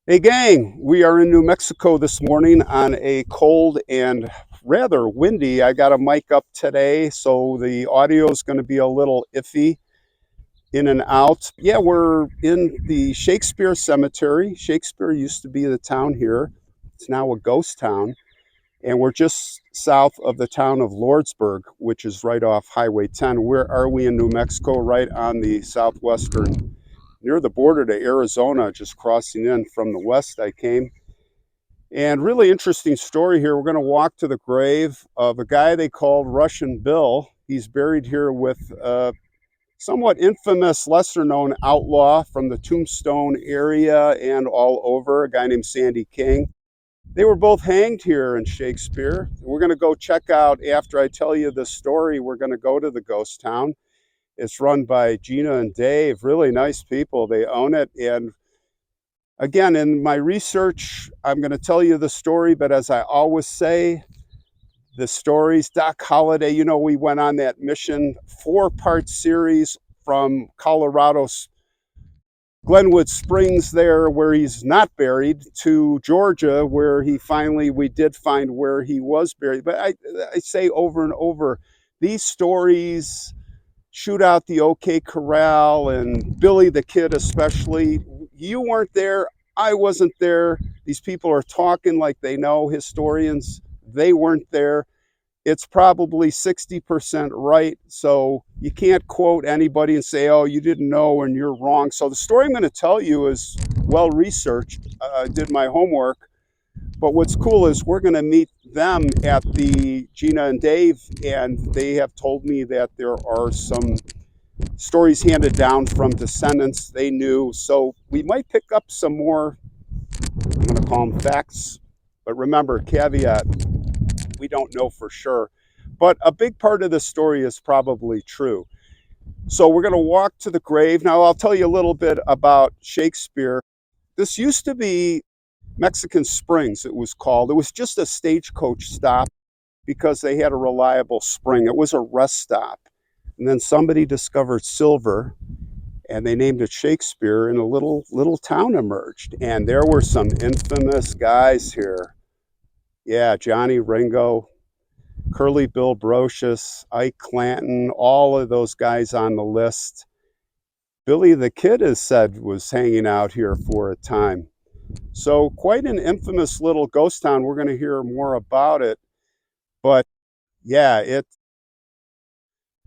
Hey gang, we are in New Mexico this morning on a cold and rather windy. I got a mic up today, so the audio is going to be a little iffy in and out. Yeah, we're in the Shakespeare Cemetery. Shakespeare used to be the town here. It's now a ghost town. And we're just south of the town of Lordsburg, which is right off Highway 10. Where are we in New Mexico? Right on the southwestern, near the border to Arizona, just crossing in from the west I came. And really interesting story here. We're going to walk to the grave of a guy they called Russian Bill. He's buried here with a somewhat infamous, lesser known outlaw from the Tombstone area and all over, a guy named Sandy King. They were both hanged here in Shakespeare. We're going to go check out, after I tell you the story, we're going to go to the ghost town. It's run by Gina and Dave, really nice people. They own it. And again, in my research, I'm going to tell you the story, but as I always say, the stories, Doc Holliday, we went on that mission, 4-part series from Colorado's Glenwood Springs there, where he's not buried, to Georgia, where we did find where he was buried. But I say over and over, these stories, Shootout the OK Corral and Billy the Kid especially, you weren't there, I wasn't there. These people are talking like they know, historians, they weren't there. It's probably 60% right. So you can't quote anybody and say, oh, you didn't know and you're wrong. So the story I'm going to tell you is well researched. I did my homework. But what's cool is we're going to meet them at the Gina and Dave, and they have told me that there are some stories handed down from descendants they knew. So we might pick up some more, I'm going to call them facts. But remember, caveat, we don't know for sure. But a big part of the story is probably true. So we're going to walk to the grave. Now, I'll tell you a little bit about Shakespeare. This used to be Mexican Springs, it was called. It was just a stagecoach stop because they had a reliable spring. It was a rest stop. And then somebody discovered silver and they named it Shakespeare, and a little town emerged. And there were some infamous guys here. Yeah, Johnny Ringo, Curly Bill Brocious, Ike Clanton, all of those guys on the list. Billy the Kid is said was hanging out here for a time. So quite an infamous little ghost town. We're going to hear more about it. But yeah, it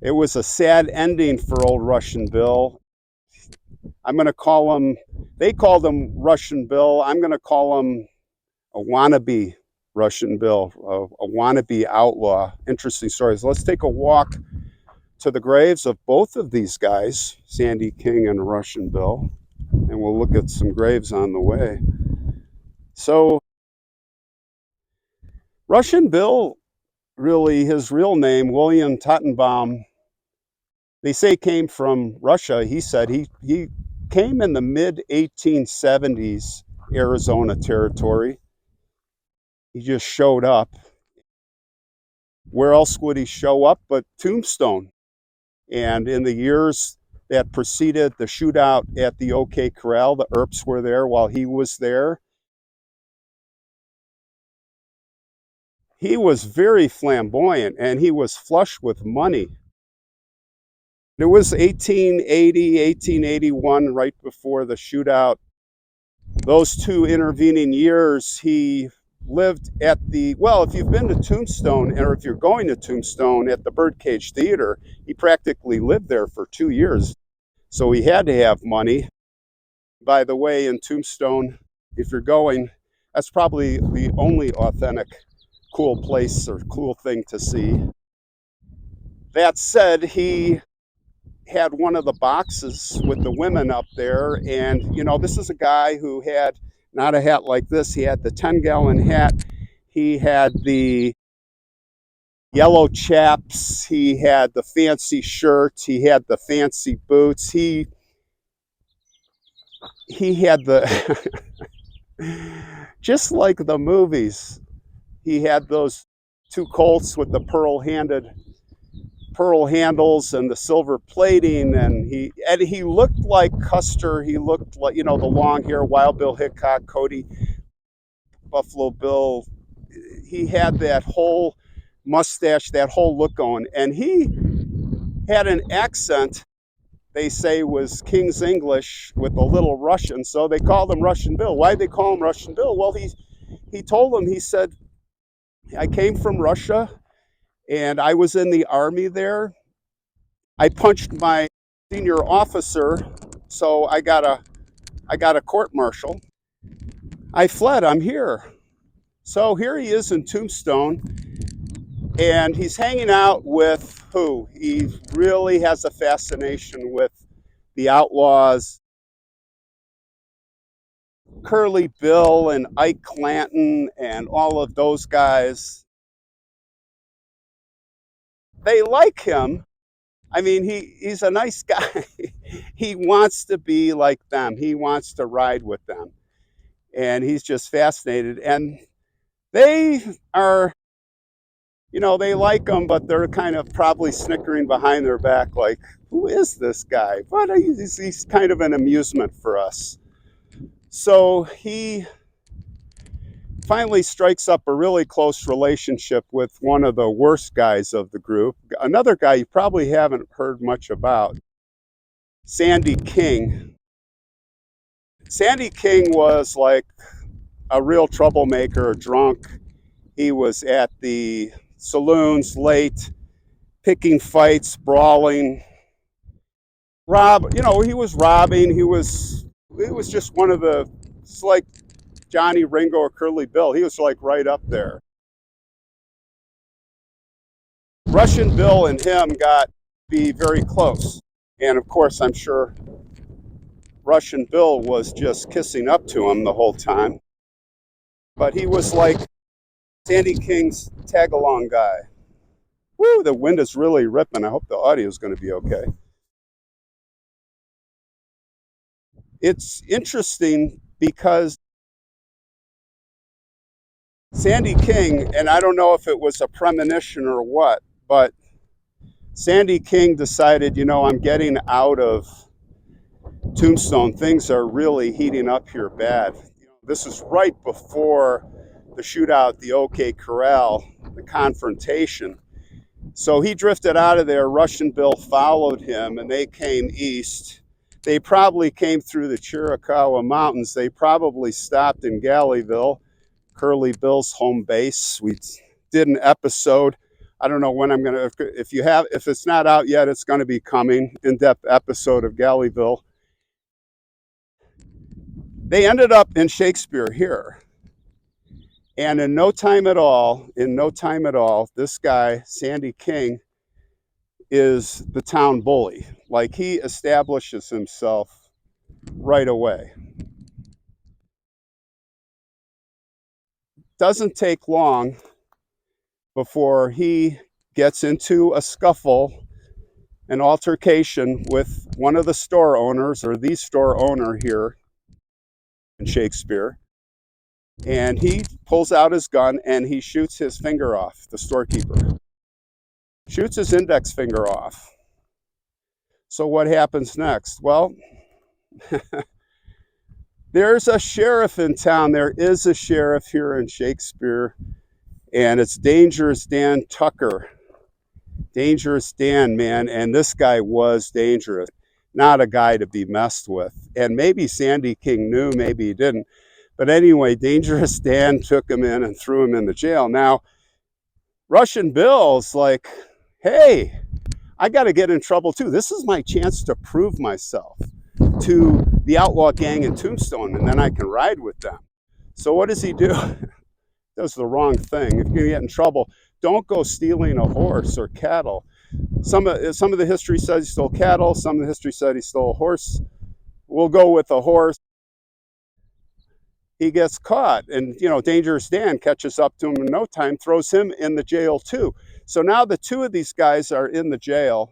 was a sad ending for old Russian Bill. I'm going to call him, they called him Russian Bill. I'm going to call him a wannabe Russian Bill, a wannabe outlaw. Interesting stories. Let's take a walk to the graves of both of these guys, Sandy King and Russian Bill, and we'll look at some graves on the way. So Russian Bill, really his real name, William Tottenbaum, they say came from Russia. He said he came in the mid 1870s, Arizona territory. He just showed up. Where else would he show up but Tombstone? And in the years that preceded the shootout at the OK Corral, the Earps were there while he was there. He was very flamboyant and he was flush with money. It was 1880, 1881, right before the shootout. Those 2 intervening years, he lived at well, if you've been to Tombstone, or if you're going to Tombstone at the Birdcage Theater, he practically lived there for 2 years. So he had to have money. By the way, in Tombstone, if you're going, that's probably the only authentic cool place or cool thing to see. That said, he had one of the boxes with the women up there. And, this is a guy who had not a hat like this. He had the 10-gallon hat. He had the yellow chaps. He had the fancy shirt. He had the fancy boots. He had the, just like the movies, he had those 2 Colts with the pearl handles and the silver plating, and he looked like Custer. He looked like, the long hair, Wild Bill Hickok, Cody, Buffalo Bill. He had that whole mustache, that whole look going, and he had an accent they say was King's English with a little Russian, so they called him Russian Bill. Why'd they call him Russian Bill? Well, he told them, he said, I came from Russia and I was in the army there. I punched my senior officer, so I got a court martial. I fled. I'm here. So here he is in Tombstone, and he's hanging out with who? He really has a fascination with the outlaws, Curly Bill and Ike Clanton and all of those guys. They like him. I mean, he's a nice guy. He wants to be like them. He wants to ride with them. And he's just fascinated. And they are, they like him, but they're kind of probably snickering behind their back like, who is this guy? But he's kind of an amusement for us. So he finally strikes up a really close relationship with one of the worst guys of the group. Another guy you probably haven't heard much about, Sandy King. Sandy King was like a real troublemaker, a drunk. He was at the saloons late, picking fights, brawling. He was robbing. He was just one of it's like Johnny Ringo or Curly Bill. He was like right up there. Russian Bill and him got to be very close. And of course, I'm sure Russian Bill was just kissing up to him the whole time. But he was like Sandy King's tag-along guy. Woo, the wind is really ripping. I hope the audio is going to be okay. It's interesting because Sandy King, and I don't know if it was a premonition or what, but Sandy King decided, I'm getting out of Tombstone. Things are really heating up here bad. This is right before the shootout, the OK Corral, the confrontation. So he drifted out of there. Russian Bill followed him, and they came east. They probably came through the Chiricahua Mountains. They probably stopped in Galeyville, Curly Bill's home base. We did an episode. I don't know when I'm going to, if it's not out yet, it's going to be coming, in-depth episode of Galeyville. They ended up in Shakespeare here. And in no time at all, this guy, Sandy King, is the town bully. Like, he establishes himself right away. Doesn't take long before he gets into a scuffle, an altercation with one of the store owners, or the store owner here in Shakespeare. And he pulls out his gun and he shoots his finger off, the storekeeper. Shoots his index finger off. So what happens next? Well, there's a sheriff in town. There is a sheriff here in Shakespeare, and it's Dangerous Dan Tucker. Dangerous Dan, man, and this guy was dangerous. Not a guy to be messed with. And maybe Sandy King knew, maybe he didn't. But anyway, Dangerous Dan took him in and threw him in the jail. Now, Russian Bill's like, hey, I got to get in trouble too. This is my chance to prove myself to the outlaw gang in Tombstone, and then I can ride with them. So what does he do? Does the wrong thing. If you're going to get in trouble, don't go stealing a horse or cattle. Some of the history says he stole cattle. Some of the history said he stole a horse. We'll go with a horse. He gets caught, and Dangerous Dan catches up to him in no time, throws him in the jail too. So now the two of these guys are in the jail.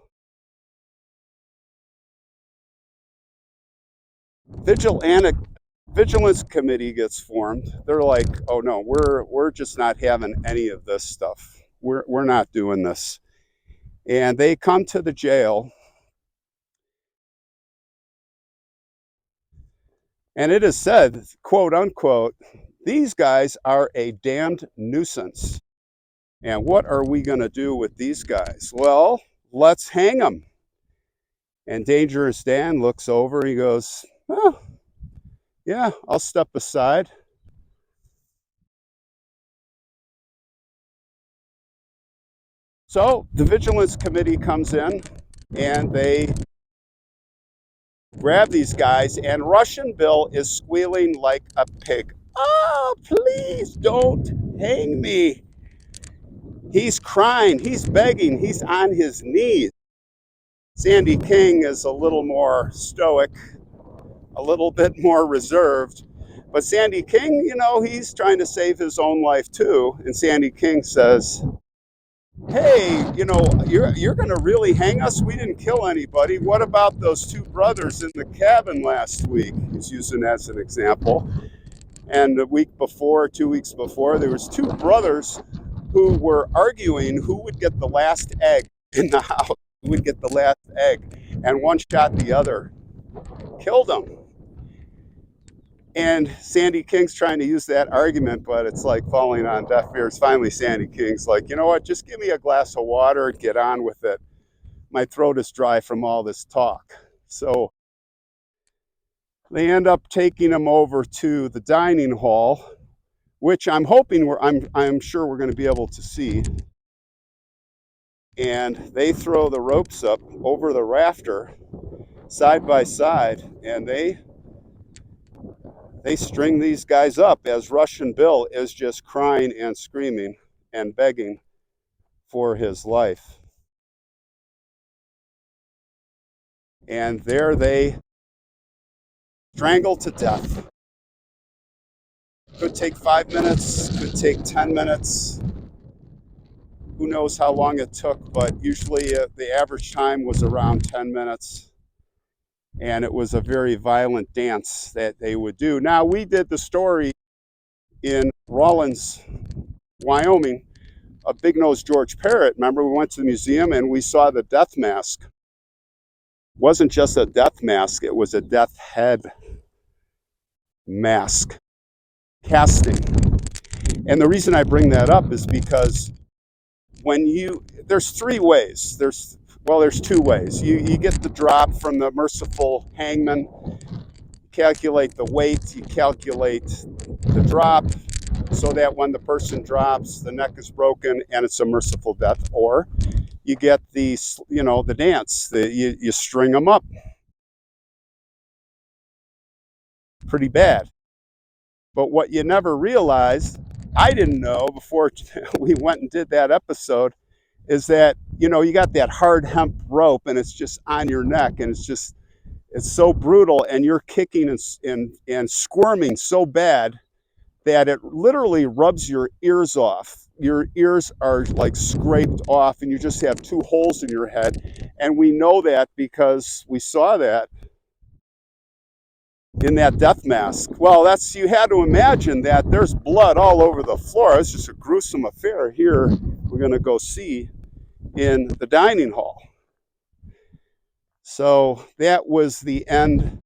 Vigilance committee gets formed. They're like, oh no, we're just not having any of this stuff. We're not doing this. And they come to the jail, and it is said, quote unquote, these guys are a damned nuisance. And what are we going to do with these guys? Well, let's hang them. And Dangerous Dan looks over, he goes, oh, yeah, I'll step aside. So the Vigilance Committee comes in and they grab these guys, and Russian Bill is squealing like a pig. Oh, please don't hang me. He's crying, he's begging, he's on his knees. Sandy King is a little more stoic, a little bit more reserved. But Sandy King, he's trying to save his own life too. And Sandy King says, hey, you're going to really hang us? We didn't kill anybody. What about those two brothers in the cabin last week? He's using that as an example. And the week before, 2 weeks before, there was two brothers who were arguing who would get the last egg in the house, who would get the last egg. And one shot the other, killed him. And Sandy King's trying to use that argument, but it's like falling on deaf ears. Finally, Sandy King's like, you know what, just give me a glass of water and get on with it. My throat is dry from all this talk. So they end up taking him over to the dining hall, which I'm hoping I'm sure we're going to be able to see. And they throw the ropes up over the rafter side by side, and they string these guys up as Russian Bill is just crying and screaming and begging for his life. And there they strangle to death. Could take 5 minutes, could take 10 minutes. Who knows how long it took, but usually the average time was around 10 minutes. And it was a very violent dance that they would do. Now, we did the story in Rawlins, Wyoming, a big-nosed George Parrott. Remember, we went to the museum and we saw the death mask. It wasn't just a death mask, it was a death head mask casting. And the reason I bring that up is because there's three ways. There's 2 ways. You get the drop from the merciful hangman, calculate the weight, you calculate the drop so that when the person drops, the neck is broken and it's a merciful death. Or you get the dance, you string them up pretty bad. But what you never realized, I didn't know before we went and did that episode, is that, you got that hard hemp rope and it's just on your neck, and it's so brutal, and you're kicking and squirming so bad that it literally rubs your ears off. Your ears are like scraped off and you just have 2 holes in your head. And we know that because we saw that in that death mask. Well, you had to imagine that there's blood all over the floor. It's just a gruesome affair. Here we're going to go see in the dining hall. So that was the end.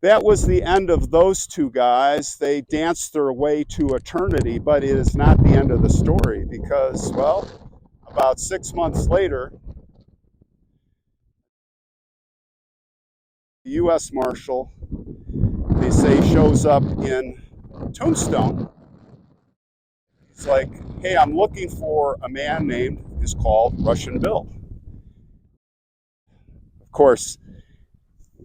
That was the end of those 2 guys. They danced their way to eternity, but it is not the end of the story because, well, about 6 months later, the U.S. Marshal, they say, shows up in Tombstone. It's like, hey, I'm looking for a man named, is called Russian Bill. Of course,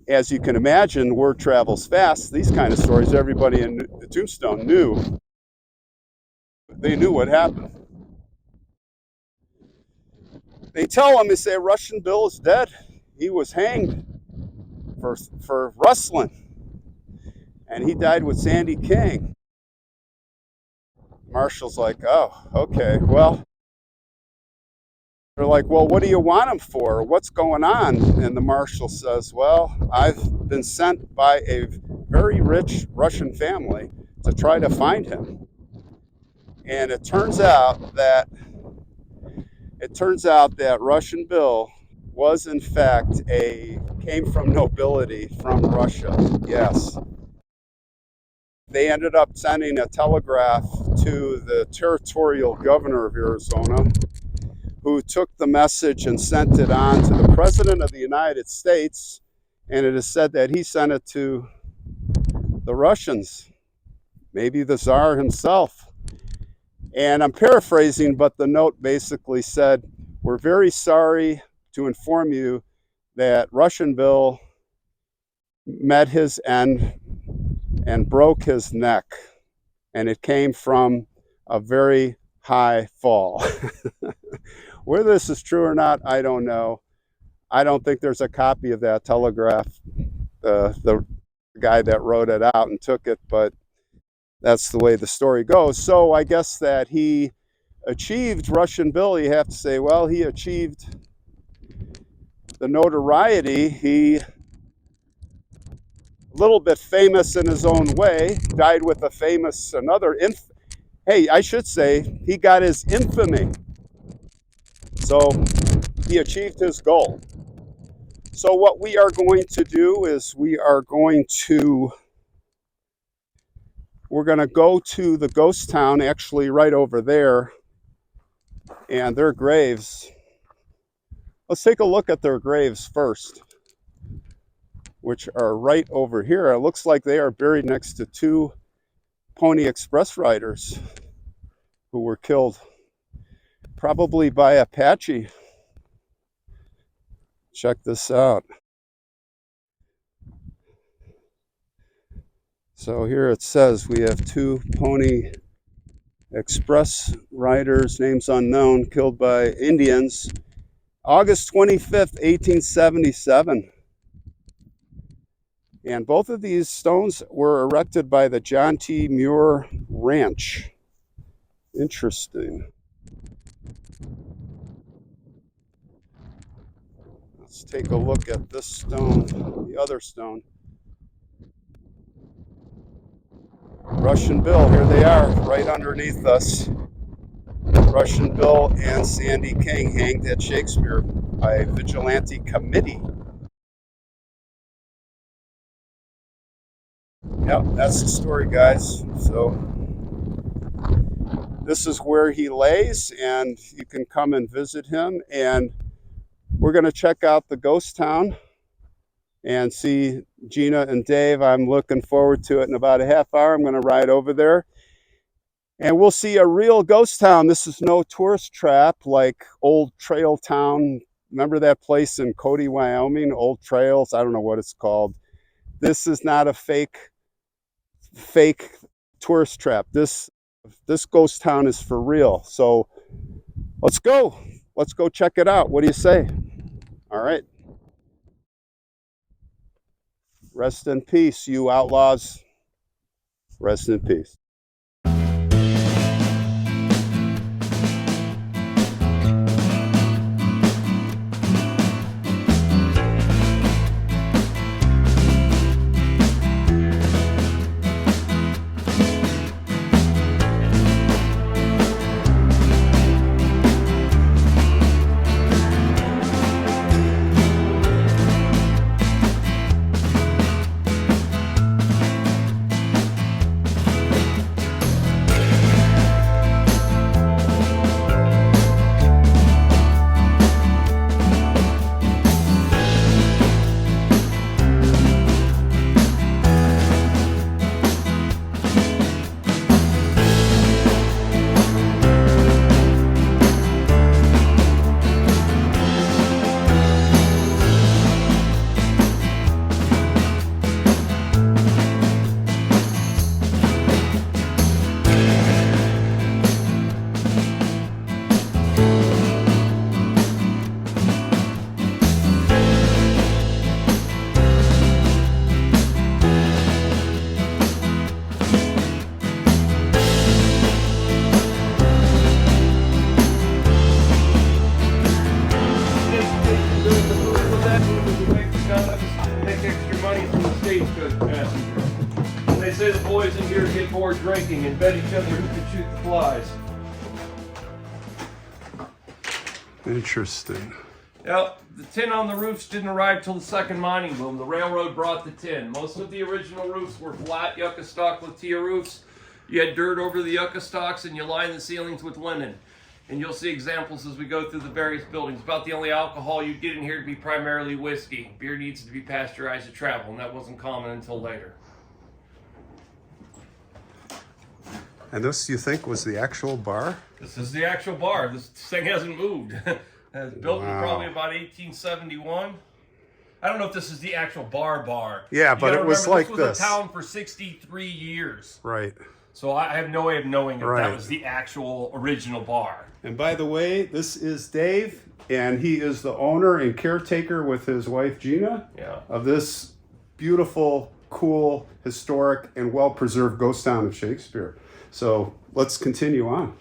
as you can imagine, word travels fast. These kind of stories, everybody in the Tombstone knew. They knew what happened. They tell him, they say, Russian Bill is dead. He was hanged for rustling. And he died with Sandy King. Marshal's like, oh, okay, well. They're like, well, what do you want him for? What's going on? And the marshal says, well, I've been sent by a very rich Russian family to try to find him. And it turns out that It turns out that Russian Bill was in fact came from nobility from Russia. Yes. They ended up sending a telegraph to the territorial governor of Arizona, who took the message and sent it on to the President of the United States. And it is said that he sent it to the Russians, maybe the Tsar himself. And I'm paraphrasing, but the note basically said, "We're very sorry to inform you that Russian Bill met his end and broke his neck. And it came from a very high fall." Whether this is true or not, I don't know. I don't think there's a copy of that telegraph, the guy that wrote it out and took it, but that's the way the story goes. So I guess that he achieved Russian Bill. You have to say, well, he achieved the notoriety. He, a little bit famous in his own way, died with a famous, hey, I should say, he got his infamy. So he achieved his goal. So what we are going to do is we're going to go to the ghost town, actually right over there, and their graves. Let's take a look at their graves first, which are right over here. It looks like they are buried next to two Pony Express riders who were killed, probably by Apache. Check this out. So here it says we have two Pony Express riders, names unknown, killed by Indians, August 25th, 1877. And both of these stones were erected by the John T. Muir Ranch. Interesting. Let's take a look at this stone, the other stone. Russian Bill, here they are, right underneath us. Russian Bill and Sandy King hanged at Shakespeare by a vigilante committee. Yep, that's the story, guys. So this is where he lays, and you can come and visit him. And we're going to check out the ghost town and see Gina and Dave. I'm looking forward to it. In about a half hour, I'm going to ride over there, and we'll see a real ghost town. This is no tourist trap like Old Trail Town. Remember that place in Cody, Wyoming? Old Trails? I don't know what it's called. This is not a fake tourist trap. This ghost town is for real. So let's go check it out. What do you say? All right. Rest in peace, you outlaws. Rest in peace. They say the boys in here get bored drinking and bet each other who can shoot the flies. Interesting. Now, the tin on the roofs didn't arrive till the second mining boom. The railroad brought the tin. Most of the original roofs were flat yucca stock latia roofs. You had dirt over the yucca stalks and you lined the ceilings with linen. And you'll see examples as we go through the various buildings. About the only alcohol you get in here to be primarily whiskey. Beer needs to be pasteurized to travel, and that wasn't common until later. And this, you think, was the actual bar? This is the actual bar. This thing hasn't moved. It was built in probably about 1871. I don't know if this is the actual bar. Yeah, but it was like this. This was a town for 63 years. Right. So I have no way of knowing if that was the actual original bar. And by the way, this is Dave, and he is the owner and caretaker with his wife Gina of this beautiful, cool, historic, and well-preserved ghost town of Shakespeare. So let's continue on.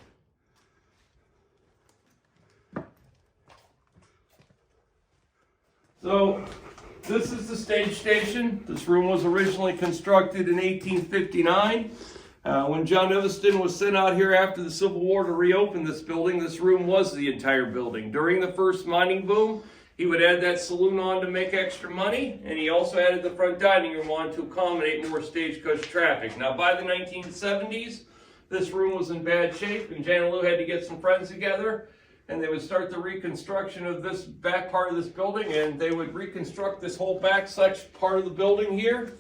So this is the stage station. This room was originally constructed in 1859. When John Evanston was sent out here after the Civil War to reopen this building, this room was the entire building. During the first mining boom, he would add that saloon on to make extra money, and he also added the front dining room on to accommodate more stagecoach traffic. Now, by the 1970s, this room was in bad shape, and Jan and Lou had to get some friends together, and they would start the reconstruction of this back part of this building, and they would reconstruct this whole back section part of the building here.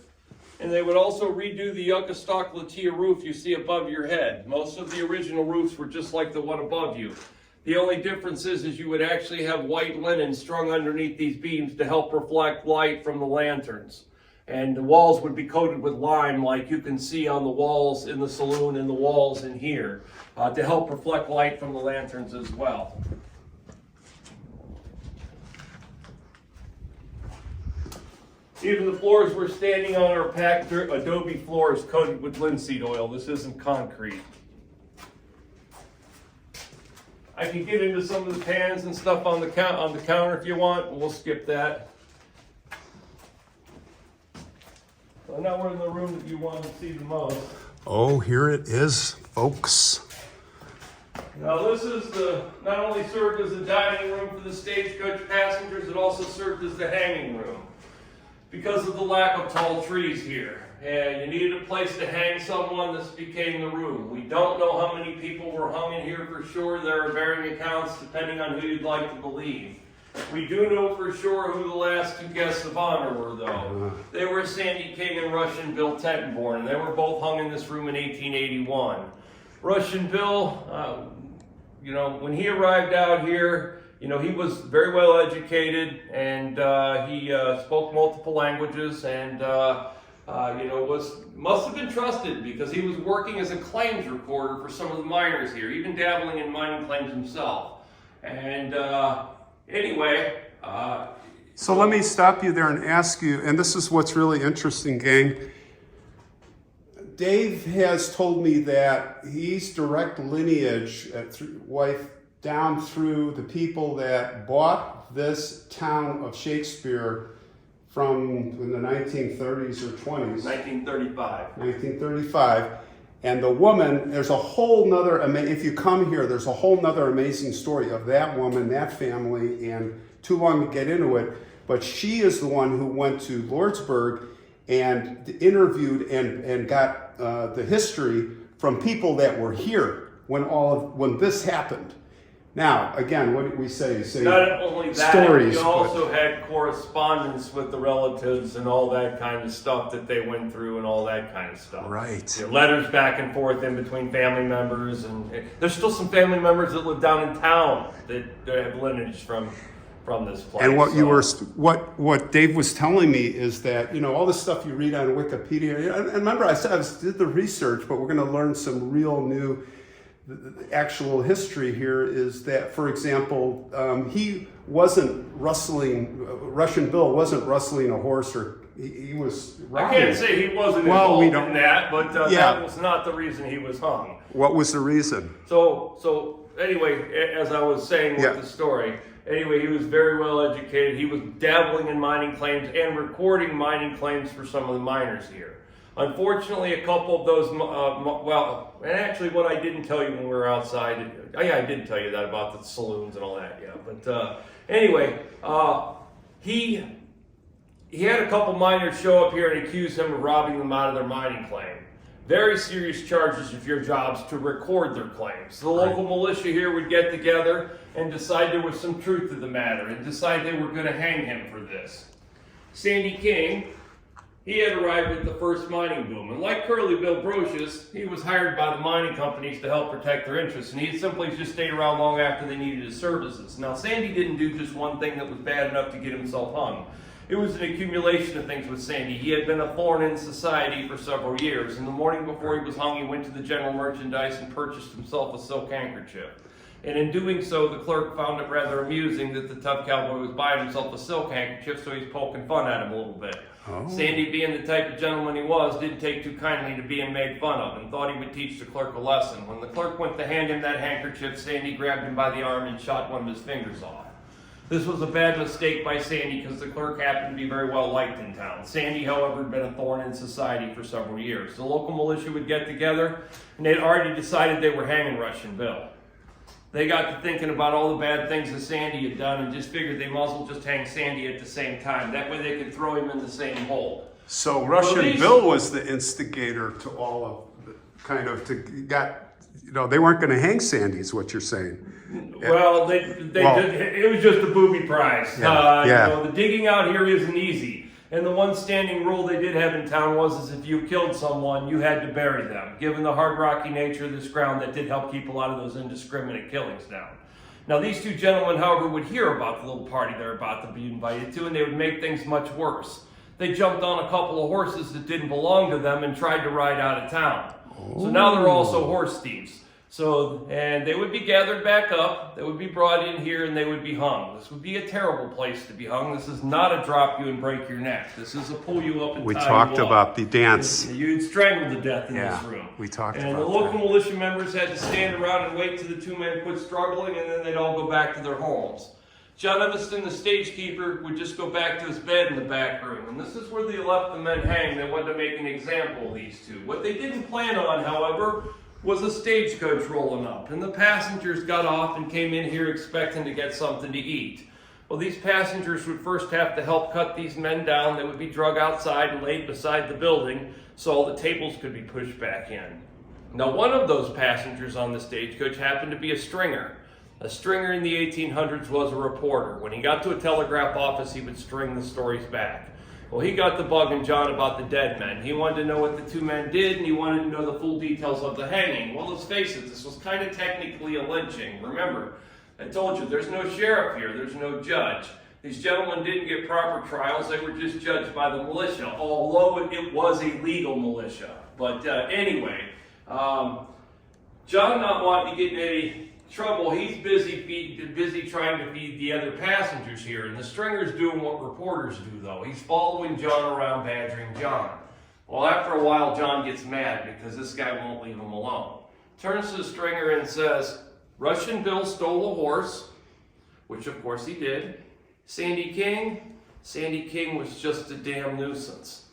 And they would also redo the yucca stock latia roof you see above your head. Most of the original roofs were just like the one above you. The only difference is you would actually have white linen strung underneath these beams to help reflect light from the lanterns. And the walls would be coated with lime like you can see on the walls in the saloon and the walls in here to help reflect light from the lanterns as well. Even the floors we're standing on are packed adobe floors coated with linseed oil. This isn't concrete. I can get into some of the pans and stuff on the counter if you want. We'll skip that. So now we're in the room that you want to see the most. Oh, here it is, folks. Now this is not only served as a dining room for the stagecoach passengers, it also served as the hanging room. Because of the lack of tall trees here, and you needed a place to hang someone, this became the room. We don't know how many people were hung in here for sure. There are varying accounts depending on who you'd like to believe. We do know for sure who the last two guests of honor were, though. They were Sandy King and Russian Bill Tettenborn, and they were both hung in this room in 1881. Russian Bill, when he arrived out here, he was very well educated, and he spoke multiple languages, and must have been trusted because he was working as a claims recorder for some of the miners here, even dabbling in mining claims himself. And anyway. So let me stop you there and ask you, and this is what's really interesting, gang. Dave has told me that he's direct lineage, wife, down through the people that bought this town of Shakespeare from the 1930s or 20s. 1935. 1935. And the woman, there's a whole nother, if you come here, there's a whole nother amazing story of that woman, that family, and too long to get into it. But she is the one who went to Lordsburg and interviewed and got the history from people that were here when this happened. Now, again, what did we say? Not only that, stories, you also had correspondence with the relatives and all that kind of stuff that they went through and all that kind of stuff. Right. Letters back and forth in between family members, and there's still some family members that live down in town that have lineage from this place. And what Dave was telling me is that, all the stuff you read on Wikipedia, and remember I said I did the research, but we're going to learn some real new. The actual history here is that, for example, he wasn't Russian Bill wasn't rustling a horse, or he was robbing. I can't say he wasn't involved in that, but that was not the reason he was hung. What was the reason? So anyway, as I was saying with the story, anyway, he was very well educated. He was dabbling in mining claims and recording mining claims for some of the miners here. Unfortunately, a couple of those, well, and actually what I didn't tell you when we were outside, yeah, I did tell you that about the saloons and all that, yeah. But anyway, he had a couple miners show up here and accuse him of robbing them out of their mining claim. Very serious charges if your job's to record their claims. The local militia here would get together and decide there was some truth to the matter and decide they were going to hang him for this. Sandy King, he had arrived at the first mining boom, and like Curly Bill Brocious, he was hired by the mining companies to help protect their interests, and he simply just stayed around long after they needed his services. Now, Sandy didn't do just one thing that was bad enough to get himself hung. It was an accumulation of things with Sandy. He had been a thorn in society for several years. In the morning before he was hung, he went to the general merchandise and purchased himself a silk handkerchief. And in doing so, the clerk found it rather amusing that the tough cowboy was buying himself a silk handkerchief, so he's poking fun at him a little bit. Oh. Sandy, being the type of gentleman he was, didn't take too kindly to being made fun of and thought he would teach the clerk a lesson. When the clerk went to hand him that handkerchief, Sandy grabbed him by the arm and shot one of his fingers off. This was a bad mistake by Sandy because the clerk happened to be very well liked in town. Sandy, however, had been a thorn in society for several years. The local militia would get together, and they'd already decided they were hanging Russian Bill. They got to thinking about all the bad things that Sandy had done and just figured they might as well just hang Sandy at the same time. That way they could throw him in the same hole. So Russian Bill was the instigator to all of the they weren't going to hang Sandy is what you're saying. Well, it was just a booby prize. The digging out here isn't easy. And the one standing rule they did have in town was if you killed someone, you had to bury them. Given the hard, rocky nature of this ground, that did help keep a lot of those indiscriminate killings down. Now, these two gentlemen, however, would hear about the little party they're about to be invited to, and they would make things much worse. They jumped on a couple of horses that didn't belong to them and tried to ride out of town. So now they're also horse thieves. And they would be gathered back up, they would be brought in here, and they would be hung. This would be a terrible place to be hung. This is not a drop you and break your neck. This is a pull you up and tie you up. We talked about the dance. You'd strangle to death in this room. We talked about that. And the local militia members had to stand around and wait till the two men quit struggling, and then they'd all go back to their homes. John Evanston, the stagekeeper, would just go back to his bed in the back room. And this is where they left the men hang. They wanted to make an example of these two. What they didn't plan on, however, was a stagecoach rolling up, and the passengers got off and came in here expecting to get something to eat. Well, these passengers would first have to help cut these men down. They would be drug outside and laid beside the building so all the tables could be pushed back in. Now, one of those passengers on the stagecoach happened to be a stringer. A stringer in the 1800s was a reporter. When he got to a telegraph office, he would string the stories back. Well, he got the bug in John about the dead men. He wanted to know what the two men did, and he wanted to know the full details of the hanging. Well, let's face it, this was kind of technically a lynching. Remember, I told you, there's no sheriff here, there's no judge. These gentlemen didn't get proper trials, they were just judged by the militia, although it was a legal militia. But anyway, John not wanting to get in any trouble, he's busy trying to feed the other passengers here, and the stringer's doing what reporters do, though. He's following John around, badgering John. Well, after a while, John gets mad because this guy won't leave him alone. Turns to the stringer and says, Russian Bill stole a horse, which of course he did. Sandy King was just a damn nuisance.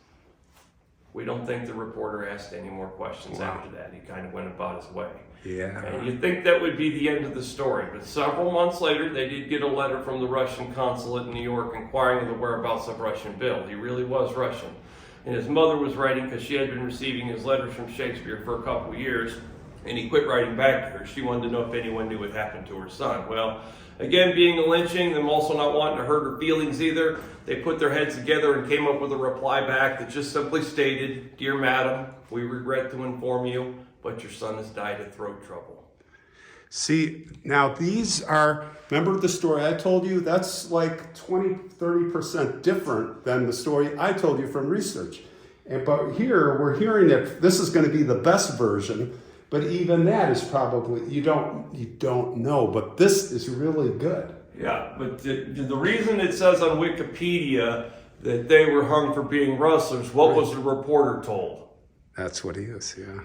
We don't think the reporter asked any more questions after that. He kind of went about his way. Yeah. And you'd think that would be the end of the story, but several months later, they did get a letter from the Russian consulate in New York inquiring of the whereabouts of Russian Bill. He really was Russian. And his mother was writing because she had been receiving his letters from Shakespeare for a couple of years, and he quit writing back to her. She wanted to know if anyone knew what happened to her son. Well, again, being a lynching, them also not wanting to hurt her feelings either, they put their heads together and came up with a reply back that just simply stated, Dear Madam, we regret to inform you, but your son has died of throat trouble. See, now these are, remember the story I told you? That's like 20-30% different than the story I told you from research. But here, we're hearing that this is going to be the best version, but even that is probably, you don't know, but this is really good. Yeah, but the reason it says on Wikipedia that they were hung for being rustlers, what was the reporter told? That's what he is, yeah.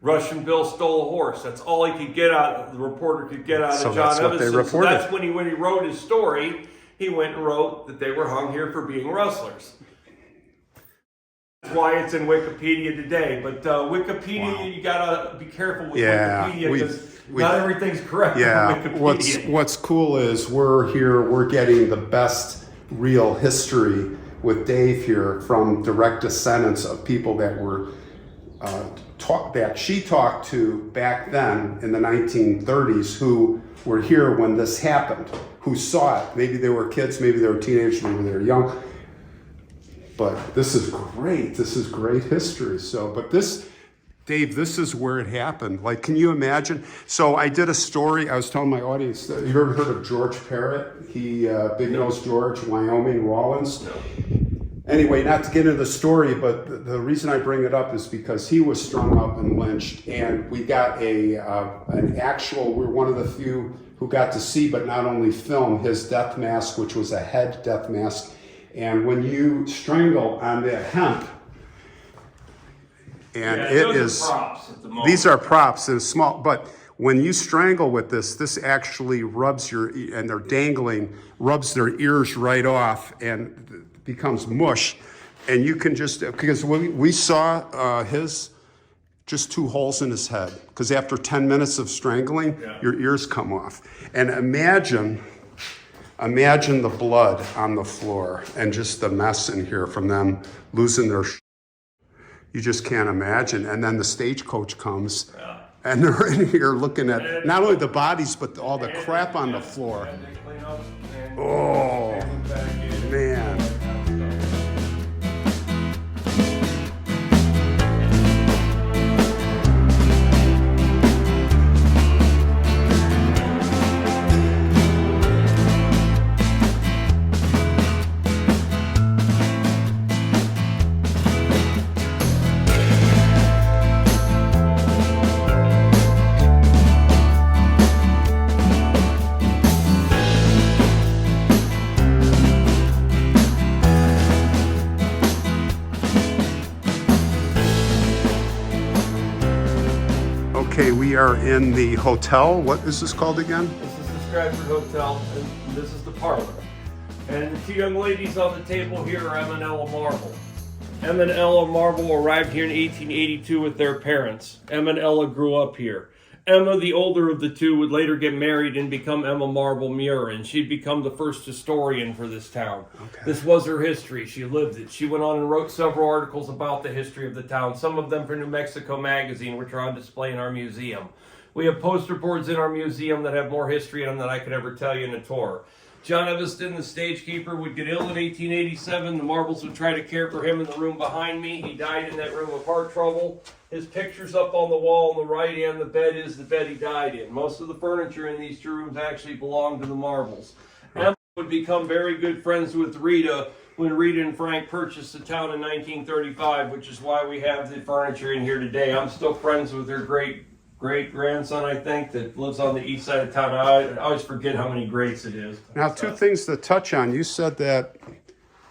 Russian Bill stole a horse. That's all he could get out. The reporter could get out of John Evanston. So that's when he wrote his story. He went and wrote that they were hung here for being rustlers. That's why it's in Wikipedia today. But Wikipedia, you gotta be careful with Wikipedia because not everything's correct on Wikipedia. What's cool is we're getting the best real history with Dave here from direct descendants of people that were that she talked to back then in the 1930s who were here when this happened, who saw it. Maybe they were kids, maybe they were teenagers, maybe they were young. But this is great. This is great history. So, but this, Dave, this is where it happened. Like, can you imagine? So I did a story. I was telling my audience, you ever heard of George Parrott? He, Big Nose George, Wyoming, Rawlins. No. Anyway, not to get into the story, but the reason I bring it up is because he was strung up and lynched, and we got an actual, we're one of the few who got to see, but not only film, his death mask, which was a head death mask. And when you strangle on the hemp, and it is, props at the moment. These are props, and small, but when you strangle with this actually rubs and they're dangling, rubs their ears right off and becomes mush. And you can just, because we saw his, just 2 holes in his head, because after 10 minutes of strangling, your ears come off. And imagine the blood on the floor and just the mess in here from them losing their you just can't imagine. And then the stagecoach comes and they're in here looking at not only the bodies, but all the crap on the floor. Oh, man. Okay, we are in the hotel. What is this called again? This is the Stratford Hotel, and this is the parlor. And the 2 young ladies on the table here are Emma and Ella Marble. Emma and Ella Marble arrived here in 1882 with their parents. Emma and Ella grew up here. Emma, the older of the 2, would later get married and become Emma Marble Muir, and she'd become the first historian for this town. Okay. This was her history. She lived it. She went on and wrote several articles about the history of the town, some of them for New Mexico Magazine, which are on display in our museum. We have poster boards in our museum that have more history in them than I could ever tell you in a tour. John Evanston, the stagekeeper, would get ill in 1887. The Marbles would try to care for him in the room behind me. He died in that room of heart trouble. His picture's up on the wall on the right, and the bed is the bed he died in. Most of the furniture in these 2 rooms actually belonged to the Marbles. Emma would become very good friends with Rita when Rita and Frank purchased the town in 1935, which is why we have the furniture in here today. I'm still friends with her great-grandson, I think, that lives on the east side of town. I always forget how many greats it is. Now, 2 things to touch on. You said that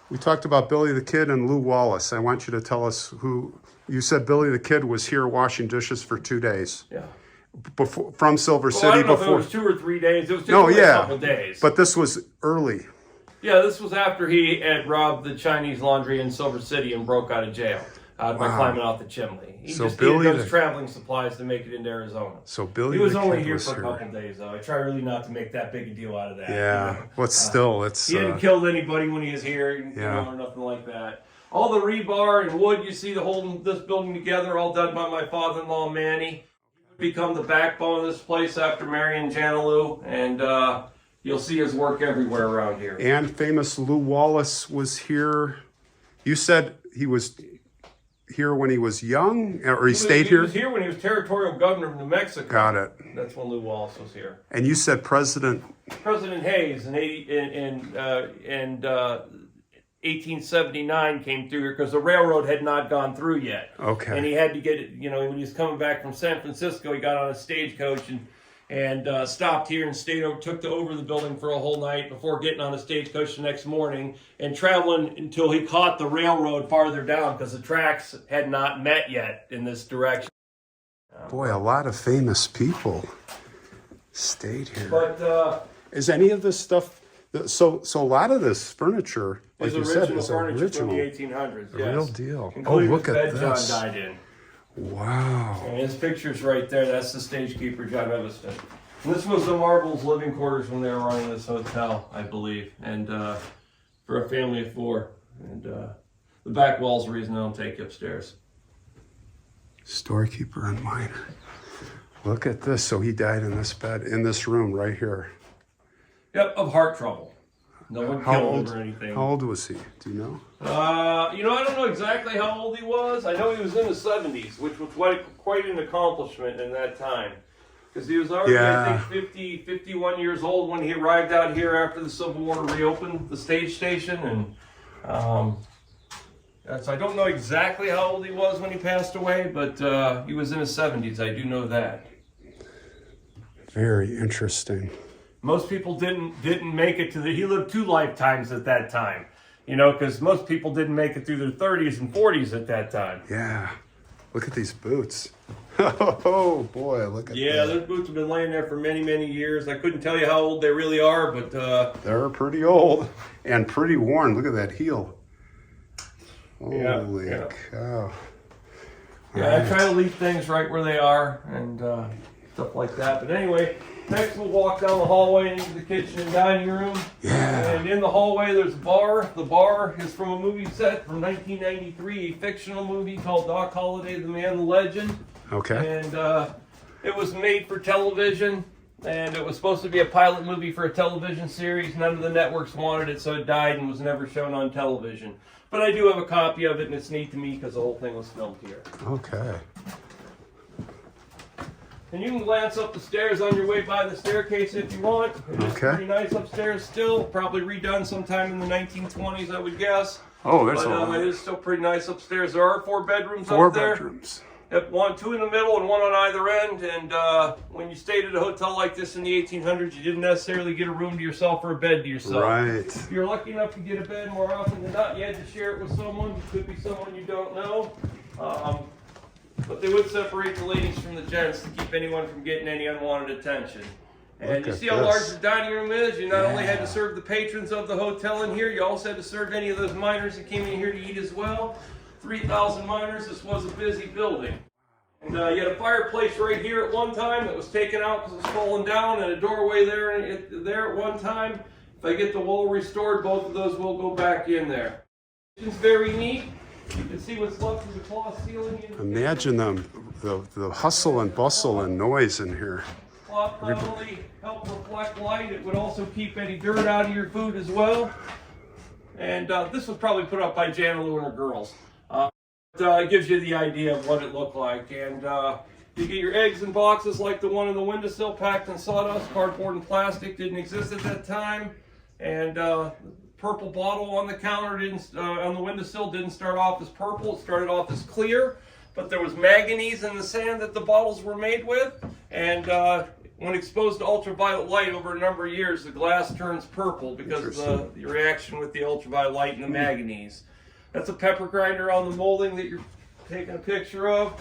we talked about Billy the Kid and Lou Wallace. I want you to tell us who. You said Billy the Kid was here washing dishes for 2 days. Yeah. Before, from Silver City. I don't know before. If it was 2 or 3 days. It was just a couple days. But this was early. Yeah, this was after he had robbed the Chinese laundry in Silver City and broke out of jail by climbing out the chimney. He just needed those traveling supplies to make it into Arizona. So Billy, he was only here for a couple days, though. I try really not to make that big a deal out of that. Yeah, you know? But still, it's he hadn't killed anybody when he was here, or nothing like that. All the rebar and wood you see holding this building together, all done by my father-in-law, Manny. He become the backbone of this place after marrying Janaloo, and you'll see his work everywhere around here. And famous Lou Wallace was here. You said he was here when he was young, or he stayed here? He was here when he was territorial governor of New Mexico. Got it. That's when Lou Wallace was here. And you said President Hayes in 1879 came through here because the railroad had not gone through yet. Okay. And he had to get it, when he was coming back from San Francisco, he got on a stagecoach and stopped here and took over the building for a whole night before getting on a stagecoach the next morning and traveling until he caught the railroad farther down because the tracks had not met yet in this direction. Boy, a lot of famous people stayed here. But is any of this stuff So a lot of this furniture, like His you said, original is furniture from the original. 1800s. A Yes. real deal. Oh, Including look the at bed John this. died in. Wow. And his picture's right there. That's the stage keeper, John Evanston. And this was the Marbles' living quarters when they were running this hotel, I believe, and for a family of 4. And the back wall's the reason I don't take you upstairs. Storekeeper and miner. Look at this. So he died in this bed, in this room right here. Yep, of heart trouble. No one killed him or anything. How old was he? Do you know? I don't know exactly how old he was. I know he was in the 70s, which was quite an accomplishment in that time. Because he was already, I think, 51 years old when he arrived out here after the Civil War to reopen the stage station. And so I don't know exactly how old he was when he passed away, but he was in his 70s. I do know that. Very interesting. Most people didn't make it to he lived 2 lifetimes at that time, because most people didn't make it through their 30s and 40s at that time. Yeah. Look at these boots. Oh boy, look at that. Yeah, those boots have been laying there for many, many years. I couldn't tell you how old they really are, but they're pretty old and pretty worn. Look at that heel. Holy cow. Yeah, I try to leave things right where they are and stuff like that. But anyway, next we'll walk down the hallway into the kitchen and dining room. Yeah. And in the hallway there's a bar. The bar is from a movie set from 1993, a fictional movie called Doc Holliday, the Man, the Legend. Okay. And it was made for television, and it was supposed to be a pilot movie for a television series. None of the networks wanted it, so it died and was never shown on television. But I do have a copy of it, and it's neat to me because the whole thing was filmed here. Okay. And you can glance up the stairs on your way by the staircase if you want. It's pretty nice upstairs still. Probably redone sometime in the 1920s, I would guess. Oh, there's But it is still pretty nice upstairs. There are 4 bedrooms four up there. bedrooms. Yep, 2 in the middle and 1 on either end. And when you stayed at a hotel like this in the 1800s, you didn't necessarily get a room to yourself or a bed to yourself. Right. If you're lucky enough to get a bed, more often than not, you had to share it with someone. It could be someone you don't know. But they would separate the ladies from the gents to keep anyone from getting any unwanted attention. And you see how large the dining room is? You not only had to serve the patrons of the hotel in here, you also had to serve any of those miners that came in here to eat as well. 3,000 miners. This was a busy building. And you had a fireplace right here at one time that was taken out because it was falling down, and a doorway there at one time. If I get the wall restored, both of those will go back in there. It's very neat. You can see what's left of the cloth ceiling. Imagine the hustle and bustle and noise in here. Cloth not only help reflect light, it would also keep any dirt out of your food as well. And this was probably put up by Jan Lou and her girls. It gives you the idea of what it looked like. And you get your eggs in boxes like the one in the windowsill, packed in sawdust, cardboard, and plastic. Didn't exist at that time. And purple bottle on the counter on the windowsill didn't start off as purple. It started off as clear. But there was manganese in the sand that the bottles were made with. And when exposed to ultraviolet light over a number of years, the glass turns purple because of the reaction with the ultraviolet light and the manganese. That's a pepper grinder on the molding that you're taking a picture of.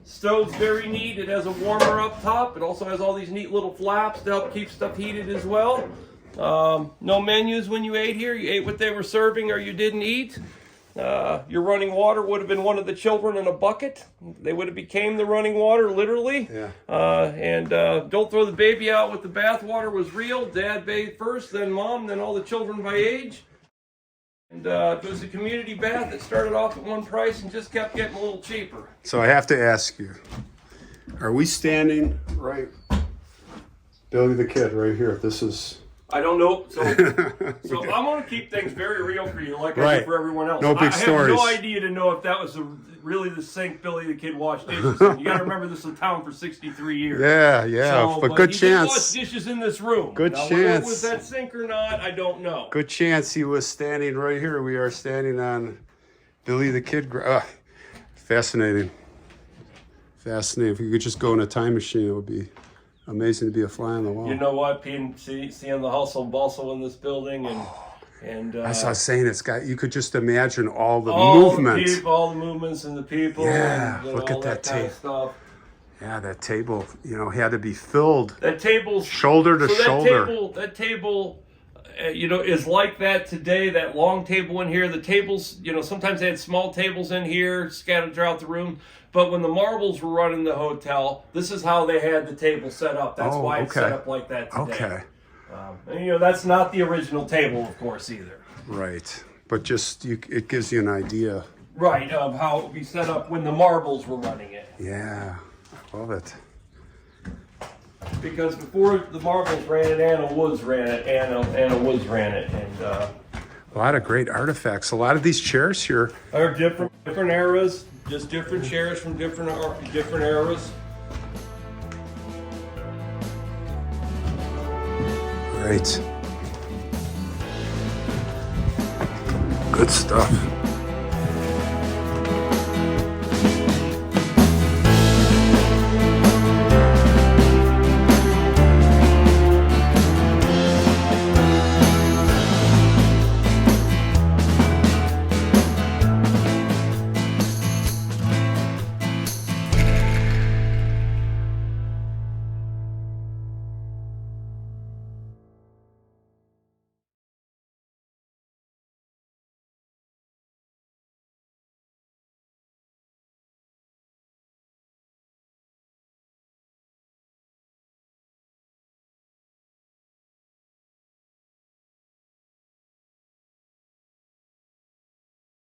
Stove's very neat. It has a warmer up top. It also has all these neat little flaps to help keep stuff heated as well. No menus when you ate here. You ate what they were serving or you didn't eat. Your running water would have been one of the children in a bucket. They would have became the running water, literally. Yeah. And don't throw the baby out with the bath water was real. Dad bathed first, then mom, then all the children by age. And it was a community bath that started off at one price and just kept getting a little cheaper. So I have to ask you, are we standing right, Billy the Kid right here? This is... I don't know. So I'm going to keep things very real for you, like I do for everyone else. No big stories. I have no idea to know if that was really the sink Billy the Kid washed dishes in. You got to remember this was a town for 63 years. Yeah. But good he chance. He washed dishes in this room. Good now, chance. Whether it was that sink or not, I don't know. Good chance he was standing right here. We are standing on Billy the Kid. Fascinating. Fascinating. If we could just go in a time machine, it would be amazing to be a fly on the wall. You know what? Seeing the hustle and bustle in this building and as I was saying, you could just imagine all the movement. All the movements and the people. Yeah, and, look at that kind of stuff. Yeah, that table, had to be filled. That table's shoulder to shoulder. That table is like that today. That long table in here. The tables, sometimes they had small tables in here scattered throughout the room. But when the marbles were running the hotel, this is how they had the table set up. That's why it's set up like that today. Okay. And that's not the original table, of course, either. Right. But just it gives you an idea. Right, of how it would be set up when the marbles were running it. Yeah, I love it. Because before the marbles ran it, Anna Woods ran it. Anna Woods ran it, and a lot of great artifacts. A lot of these chairs here are different eras, just different chairs from different eras. Great. Good stuff.